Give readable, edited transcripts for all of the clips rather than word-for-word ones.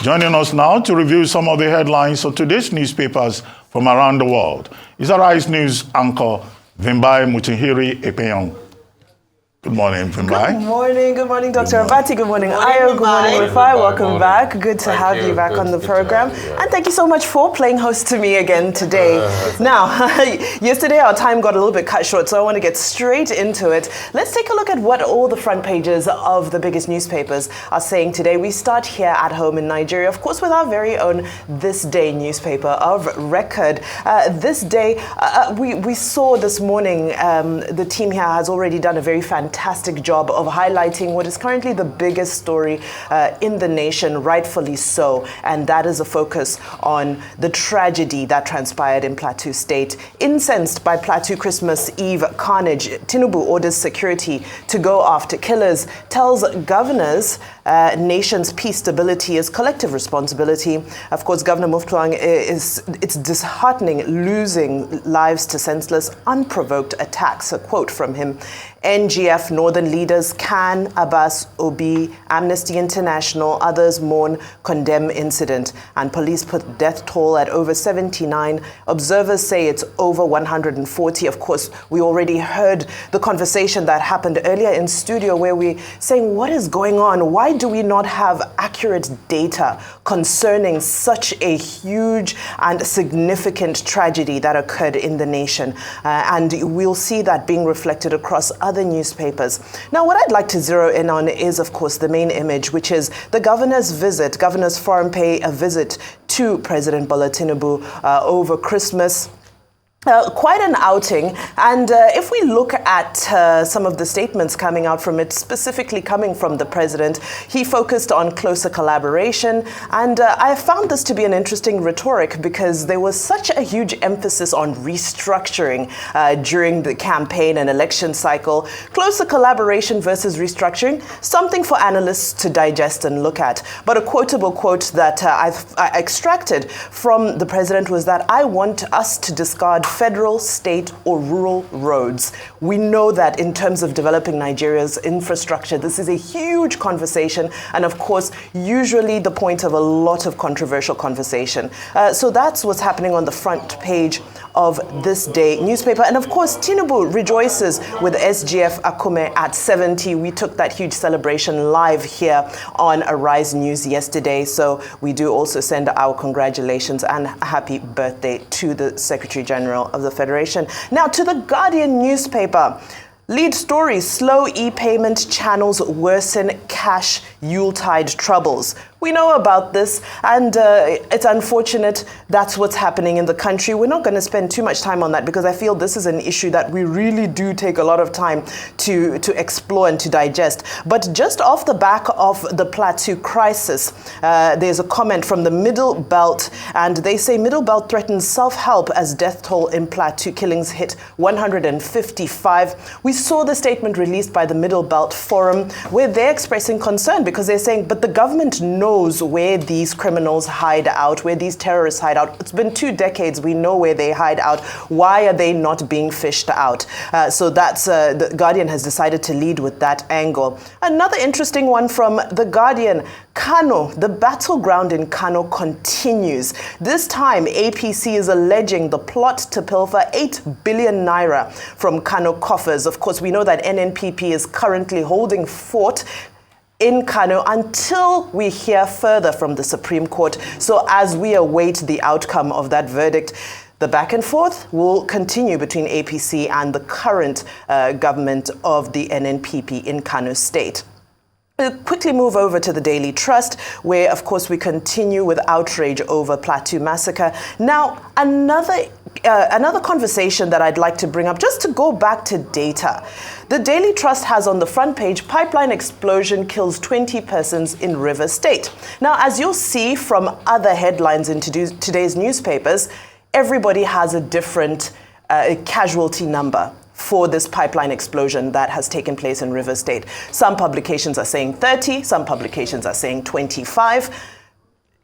Joining us now to review some of the headlines of today's newspapers from around the world is Arise News anchor Vimbai Mutinhiri Epenyong. Good morning, Vimbai. Good morning, Dr. Abati. Good morning, Ayo. Good morning, Rufai. Welcome back. Good to have you back on the program. And thank you so much for playing host to me again today. Now, yesterday our time got a little bit cut short, so I want to get straight into it. Let's take a look at what all the front pages of the biggest newspapers are saying today. We start here at home in Nigeria, of course, with our very own This Day newspaper of record. This Day, we saw this morning, the team here has already done a very fantastic job of highlighting what is currently the biggest story in the nation, rightfully so, and that is a focus on the tragedy that transpired in Plateau State. Incensed by Plateau Christmas Eve carnage, Tinubu orders security to go after killers, tells governors nation's peace stability is collective responsibility. Of course, Governor Muftuang it's disheartening losing lives to senseless, unprovoked attacks. A quote from him. NGF Northern leaders can Abbas Obi, Amnesty International, others mourn, condemn incident, and police put death toll at over 79. Observers say it's over 140. Of course, we already heard the conversation that happened earlier in studio where we saying, what is going on? Why do we not have accurate data concerning such a huge and significant tragedy that occurred in the nation? And we'll see that being reflected across other newspapers. Now, what I'd like to zero in on is, of course, the main image, which is the governor's foreign pay a visit to President Bola Tinubu over Christmas. Quite an outing, and if we look at some of the statements coming out from it, specifically coming from the president, he focused on closer collaboration, and I found this to be an interesting rhetoric because there was such a huge emphasis on restructuring during the campaign and election cycle. Closer collaboration versus restructuring, something for analysts to digest and look at. But a quotable quote that I extracted from the president was that I want us to discard federal, state, or rural roads. We know that in terms of developing Nigeria's infrastructure, this is a huge conversation, and of course, usually the point of a lot of controversial conversation. So that's what's happening on the front page of This Day newspaper. And of course, Tinubu rejoices with SGF Akume at 70. We took that huge celebration live here on Arise News yesterday. So we do also send our congratulations and happy birthday to the Secretary General of the Federation. Now to the Guardian newspaper. Lead story, slow e-payment channels worsen cash Yuletide troubles. We know about this, and it's unfortunate that's what's happening in the country. We're not going to spend too much time on that because I feel this is an issue that we really do take a lot of time to explore and to digest. But just off the back of the Plateau crisis, there's a comment from the Middle Belt, and they say Middle Belt threatens self-help as death toll in Plateau killings hit 155. We saw the statement released by the Middle Belt Forum where they're expressing concern because they're saying, but the government knows where these criminals hide out, where these terrorists hide out. It's been 2 decades. We know where they hide out. Why are they not being fished out? So that's the Guardian has decided to lead with that angle. Another interesting one from the Guardian. Kano, the battleground in Kano continues. This time, APC is alleging the plot to pilfer 8 billion naira from Kano coffers. Of course, we know that NNPP is currently holding fort in Kano until we hear further from the Supreme Court. So as we await the outcome of that verdict, the back and forth will continue between APC and the current government of the NNPP in Kano State. We'll quickly move over to the Daily Trust, where, of course, we continue with outrage over Plateau massacre. Now, another conversation that I'd like to bring up, just to go back to data. The Daily Trust has on the front page, pipeline explosion kills 20 persons in River State. Now, as you'll see from other headlines in today's newspapers, everybody has a different casualty number for this pipeline explosion that has taken place in River State. Some publications are saying 30, some publications are saying 25.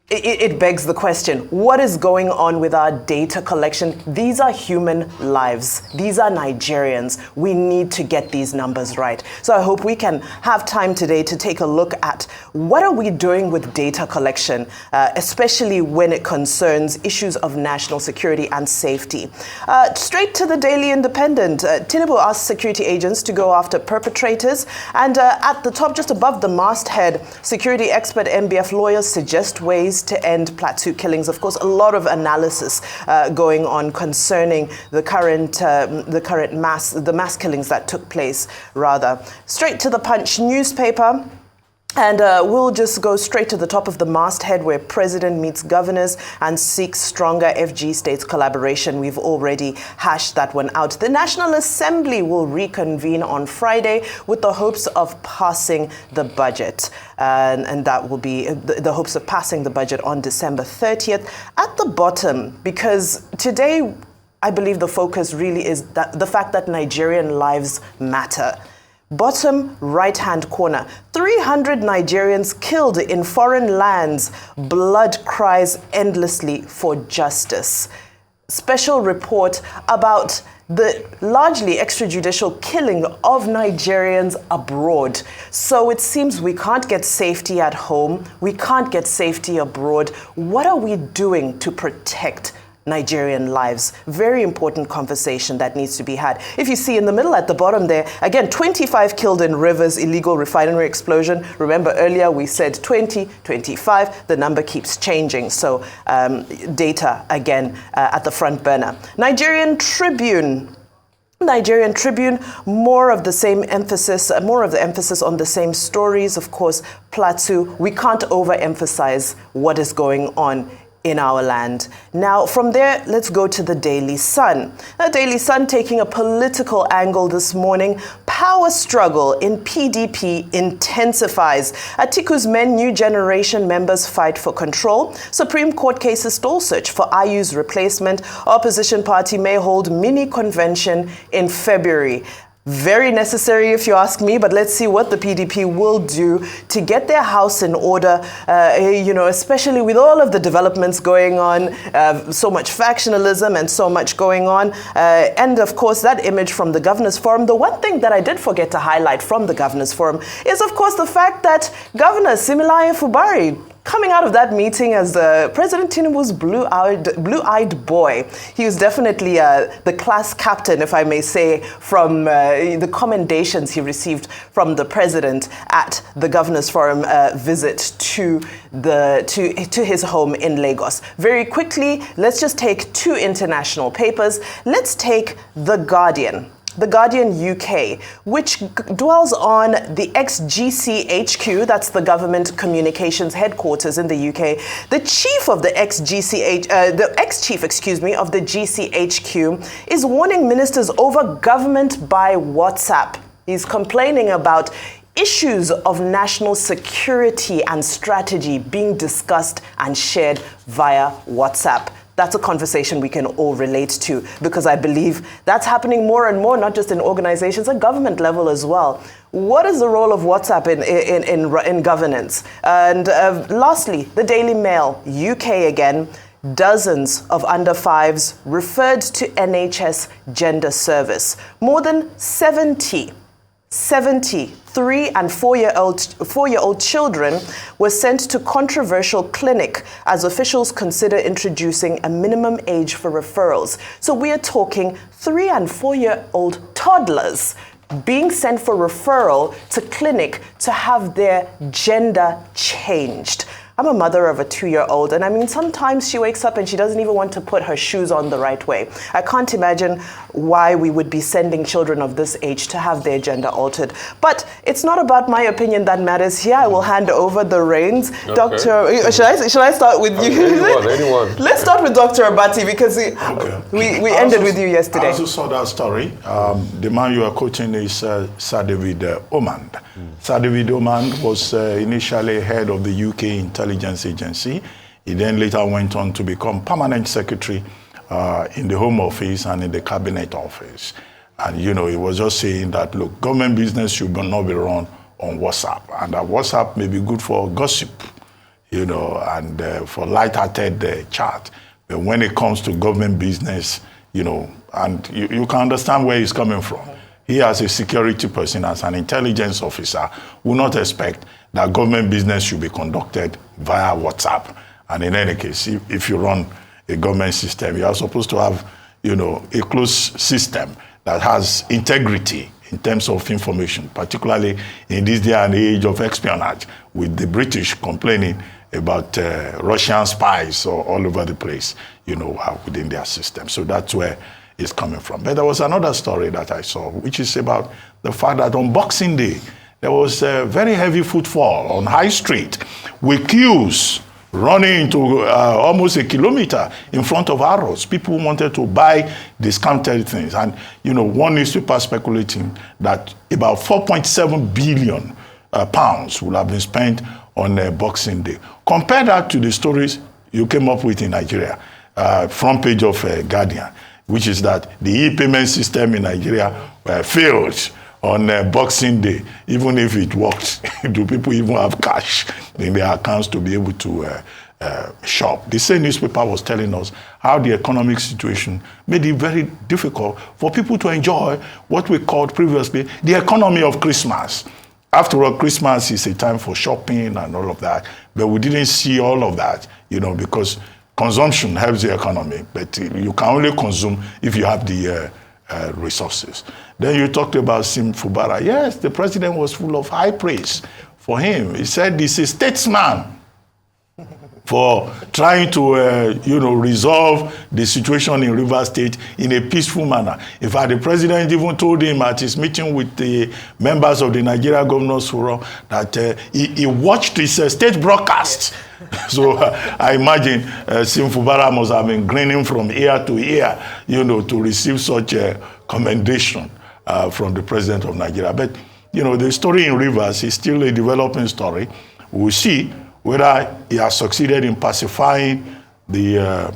it begs the question, what is going on with our data collection? These are human lives. These are Nigerians. We need to get these numbers right. So I hope we can have time today to take a look at what are we doing with data collection, especially when it concerns issues of national security and safety. Straight to the Daily Independent, Tinubu asked security agents to go after perpetrators. And at the top, just above the masthead, security expert MBF lawyers suggest ways to end Plateau killings. Of course, a lot of analysis going on concerning the current mass killings that took place, rather. Straight to the Punch newspaper. And we'll just go straight to the top of the masthead where President meets governors and seeks stronger FG states collaboration. We've already hashed that one out. The National Assembly will reconvene on Friday with the hopes of passing the budget. And that will be the hopes of passing the budget on December 30th. At the bottom, because today I believe the focus really is that the fact that Nigerian lives matter. Bottom right-hand corner, 300 Nigerians killed in foreign lands. Blood cries endlessly for justice. Special report about the largely extrajudicial killing of Nigerians abroad. So it seems we can't get safety at home. We can't get safety abroad. What are we doing to protect Nigerian lives? Very important conversation that needs to be had. If you see in the middle at the bottom there, again, 25 killed in Rivers illegal refinery explosion. Remember earlier we said 20, 25, the number keeps changing. So data again at the front burner. Nigerian Tribune, more of the same emphasis, more of the emphasis on the same stories. Of course, Plateau, we can't overemphasize what is going on in our land. Now, from there, let's go to the Daily Sun. The Daily Sun taking a political angle this morning. Power struggle in PDP intensifies. Atiku's men, new generation members fight for control. Supreme Court cases stall search for IU's replacement. Opposition party may hold mini convention in February. Very necessary if you ask me, but let's see what the PDP will do to get their house in order, especially with all of the developments going on, so much factionalism and so much going on. And of course, that image from the Governor's Forum. The one thing that I did forget to highlight from the Governor's Forum is, of course, the fact that Governor Similaye Fubari, coming out of that meeting as President Tinubu's blue-eyed boy. He was definitely the class captain, if I may say, from the commendations he received from the president at the Governor's Forum visit to his home in Lagos. Very quickly, let's just take two international papers. Let's take The Guardian. The Guardian UK, which dwells on the ex-GCHQ, that's the government communications headquarters in the UK. The chief of the ex-chief of the GCHQ is warning ministers over government by WhatsApp. He's complaining about issues of national security and strategy being discussed and shared via WhatsApp. That's a conversation we can all relate to, because I believe that's happening more and more, not just in organizations, at government level as well. What is the role of WhatsApp in governance? And lastly, the Daily Mail, UK again, dozens of under fives referred to NHS gender service. More than 70 3- and 4-year-old children were sent to controversial clinic as officials consider introducing a minimum age for referrals. So we are talking 3- and 4-year-old toddlers being sent for referral to clinic to have their gender changed. I'm a mother of a 2-year-old, and I mean, sometimes she wakes up and she doesn't even want to put her shoes on the right way. I can't imagine why we would be sending children of this age to have their gender altered. But it's not about my opinion that matters here. I will hand over the reins. Okay. Dr. Should I start with you? Anyone. Let's start with Dr. Abati, because we ended with you yesterday. I also saw that story. The man you are quoting is Sir David Omand. Sir David Omand was initially head of the UK Intelligence Agency. He then later went on to become permanent secretary in the Home Office and in the Cabinet Office. And, he was just saying that, look, government business should not be run on WhatsApp. And that WhatsApp may be good for gossip, you know, and for light-hearted chat. But when it comes to government business, you know, and you can understand where he's coming from. He, as a security person, as an intelligence officer, will not expect that government business should be conducted via WhatsApp. And in any case, if you run a government system, you are supposed to have, you know, a closed system that has integrity in terms of information, particularly in this day and age of espionage, with the British complaining about Russian spies all over the place, you know, within their system. So that's where it's coming from. But there was another story that I saw, which is about the fact that on Boxing Day, there was a very heavy footfall on High Street with queues running into almost a kilometer in front of Arrows. People wanted to buy discounted things. And, you know, one newspaper speculating that about 4.7 billion pounds will have been spent on Boxing Day. Compare that to the stories you came up with in Nigeria, front page of Guardian, which is that the e-payment system in Nigeria failed on Boxing Day. Even if it works, do people even have cash in their accounts to be able to shop? The same newspaper was telling us how the economic situation made it very difficult for people to enjoy what we called previously the economy of Christmas. After all, Christmas is a time for shopping and all of that, but we didn't see all of that, you know, because consumption helps the economy, but you can only consume if you have the resources. Then you talked about Sim Fubara. Yes, the president was full of high praise for him. He said he's a statesman for trying to, you know, resolve the situation in Rivers State in a peaceful manner. In fact, the president even told him at his meeting with the members of the Nigeria Governors Forum that he watched his state broadcast. So I imagine Sim Fubara must have been grinning from ear to ear, you know, to receive such a commendation from the president of Nigeria. But, you know, the story in Rivers is still a developing story. We'll see whether he has succeeded in pacifying the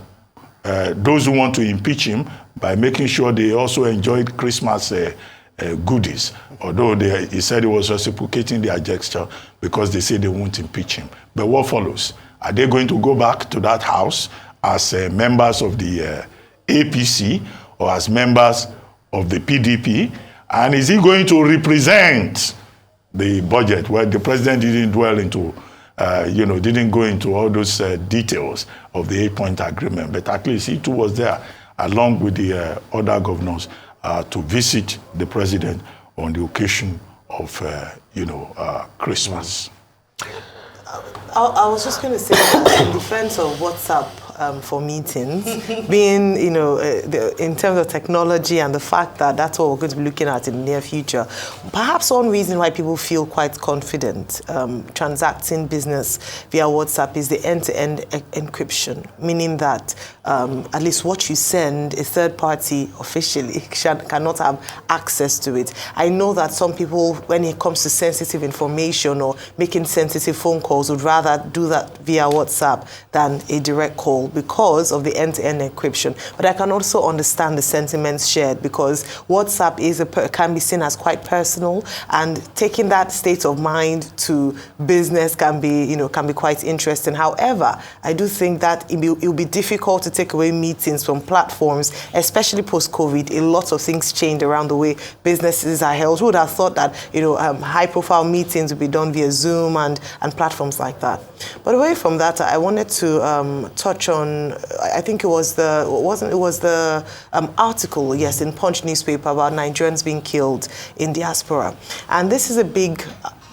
those who want to impeach him by making sure they also enjoyed Christmas goodies. Although he said he was reciprocating their gesture because they say they won't impeach him. But what follows? Are they going to go back to that house as members of the APC or as members of the PDP? And is he going to represent the budget? Well, the president didn't dwell into you know, didn't go into all those details of the 8-point agreement, but at least he too was there along with the other governors to visit the president on the occasion of, you know, Christmas. I was just going to say that in defense of WhatsApp for meetings, being, you know, in terms of technology and the fact that that's what we're going to be looking at in the near future, perhaps one reason why people feel quite confident transacting business via WhatsApp is the end-to-end encryption, meaning that at least what you send, a third party officially cannot have access to it. I know that some people, when it comes to sensitive information or making sensitive phone calls, would rather do that via WhatsApp than a direct call because of the end-to-end encryption. But I can also understand the sentiments shared because WhatsApp can be seen as quite personal, and taking that state of mind to business can be, you know, can be quite interesting. However, I do think that it will be difficult to take away meetings from platforms, especially post-COVID. A lot of things changed around the way businesses are held. Who would have thought that, you know, high-profile meetings would be done via Zoom and platforms like that? But away from that, I wanted to touch on, I think it was the article, yes, in Punch newspaper about Nigerians being killed in Diaspora. And this is a big,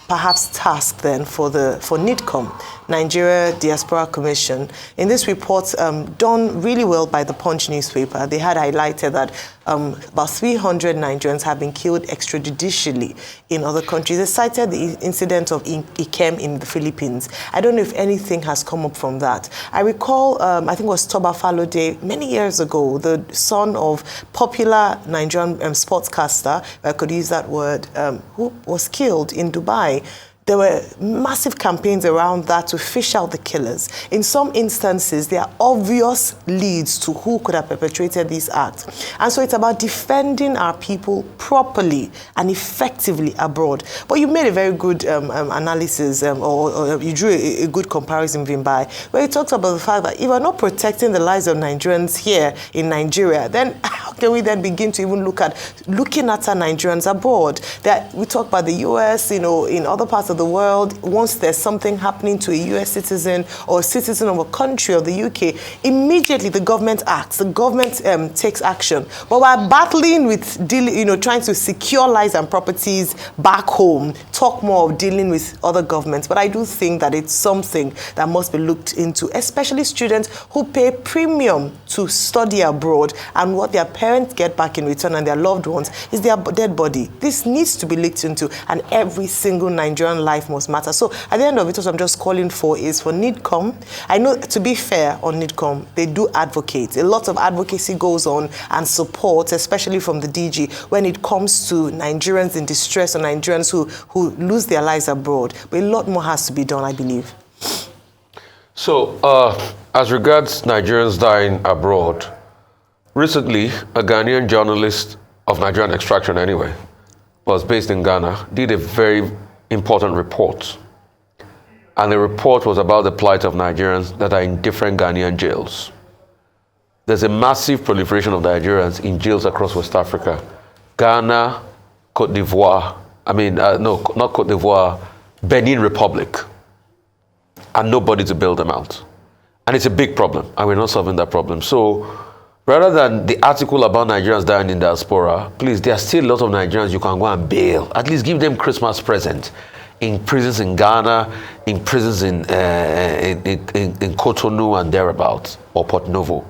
perhaps, task then for NIDCOM, Nigeria Diaspora Commission. In this report, done really well by the Punch newspaper, they had highlighted that about 300 Nigerians have been killed extrajudicially in other countries. They cited the incident of Ikem in the Philippines. I don't know if anything has come up from that. I recall, I think it was Toba Falode many years ago, the son of popular Nigerian sportscaster, if I could use that word, who was killed in Dubai. there were massive campaigns around that to fish out the killers. In some instances, there are obvious leads to who could have perpetrated these acts. And so it's about defending our people properly and effectively abroad. But you made a very good analysis, or you drew a good comparison, Vimbai, where you talked about the fact that if we're not protecting the lives of Nigerians here in Nigeria, then how can we then begin to even looking at our Nigerians abroad? That we talk about the US, in other parts of the world, once there's something happening to a US citizen or a citizen of a country of the UK, immediately the government acts, the government takes action. But we're battling with trying to secure lives and properties back home, talk more of dealing with other governments. But I do think that it's something that must be looked into, especially students who pay premium to study abroad, and what their parents get back in return and their loved ones is their dead body. This needs to be looked into, and every single Nigerian life must matter. So at the end of it, what I'm just calling for is for NIDCOM. I know, to be fair on NIDCOM, they do advocate. A lot of advocacy goes on and support, especially from the DG, when it comes to Nigerians in distress or Nigerians who lose their lives abroad. But a lot more has to be done, I believe. So, as regards Nigerians dying abroad, recently, a Ghanaian journalist of Nigerian extraction anyway, was based in Ghana, did a very important report. And the report was about the plight of Nigerians that are in different Ghanaian jails. There's a massive proliferation of Nigerians in jails across West Africa. Ghana, Cote d'Ivoire, no, not Cote d'Ivoire, Benin Republic. And nobody to bail them out. And it's a big problem, and we're not solving that problem. So, rather than the article about Nigerians dying in diaspora, please, there are still a lot of Nigerians you can go and bail. At least give them Christmas present. In prisons in Ghana, in prisons in Cotonou and thereabouts, or Port Novo.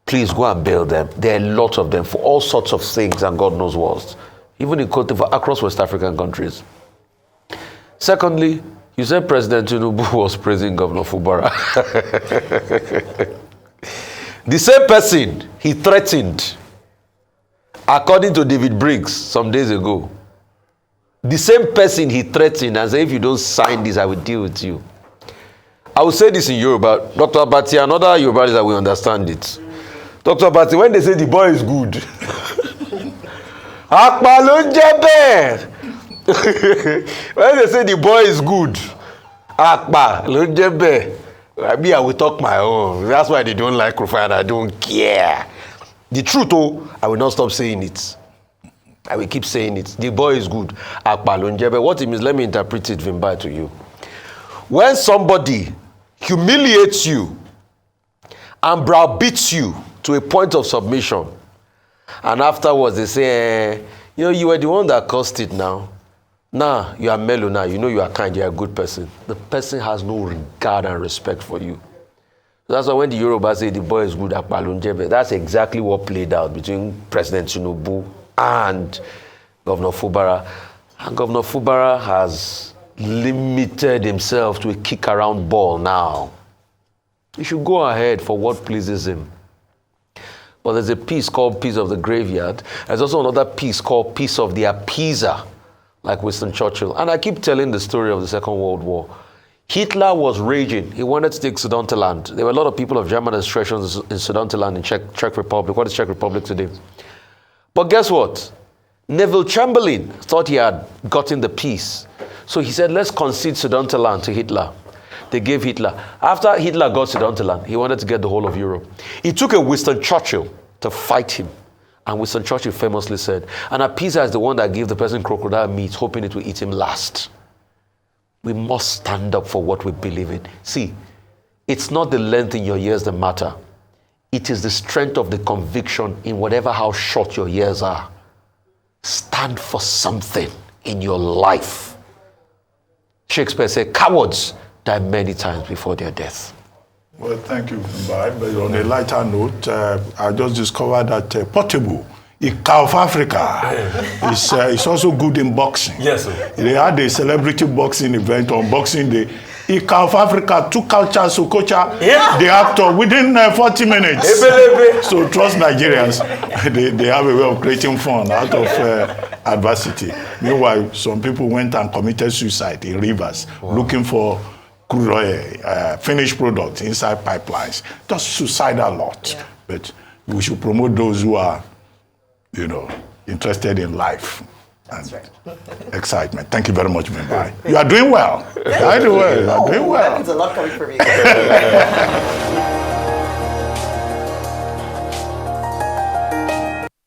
Please go and bail them. There are a lot of them for all sorts of things and God knows what. Even in Cote d'Ivoire, across West African countries. Secondly, you said President Tinubu was praising Governor Fubara. The same person he threatened, according to David Briggs some days ago, the same person he threatened and said, if you don't sign this, I will deal with you. I will say this in Yoruba. Dr. Abati, another Yoruba is that we understand it. Dr. Abati, when they say the boy is good, when they say the boy is good, I will talk my own. That's why they don't like Rufai and I don't care. The truth, I will not stop saying it. I will keep saying it. The boy is good. What it means, let me interpret it, Vimbai, to you. When somebody humiliates you and browbeats you to a point of submission, and afterwards they say, you were the one that caused it now. Now, you are mellow now. You know you are kind. You are a good person. The person has no regard and respect for you. That's why when the Yoruba say the boy is good at Palunjebe, that's exactly what played out between President Tinubu and Governor Fubara. And Governor Fubara has limited himself to a kick-around ball now. He should go ahead for what pleases him. But there's a piece called Peace of the Graveyard. There's also another piece called Peace of the Appeaser, like Winston Churchill. And I keep telling the story of the Second World War. Hitler was raging. He wanted to take Sudetenland. There were a lot of people of German extractions in Sudetenland in Czech Republic. What is Czech Republic today? But guess what? Neville Chamberlain thought he had gotten the peace. So he said, let's concede Sudetenland to Hitler. They gave Hitler. After Hitler got Sudetenland, he wanted to get the whole of Europe. It took a Winston Churchill to fight him. And Winston Churchill famously said, an appeaser is the one that gave the person crocodile meat, hoping it will eat him last. We must stand up for what we believe in. See, it's not the length in your years that matter. It is the strength of the conviction in whatever how short your years are. Stand for something in your life. Shakespeare said, cowards die many times before their death. Well, thank you, Vimbai. But on a lighter note, I just discovered that Portable, of Africa, is also good in boxing. Yes, sir. They had a celebrity boxing event on Boxing Day. Ika of Africa, took Charles Okocha, the actor, within 40 minutes. So trust Nigerians. they have a way of creating fun out of adversity. Meanwhile, some people went and committed suicide in rivers, looking for crude oil, finished products inside pipelines. Just suicidal lot. Yeah. But we should promote those who are, interested in life. And excitement. Thank you very much, Mumbai. You are doing well. I do well. You are doing well. That means a lot coming from you.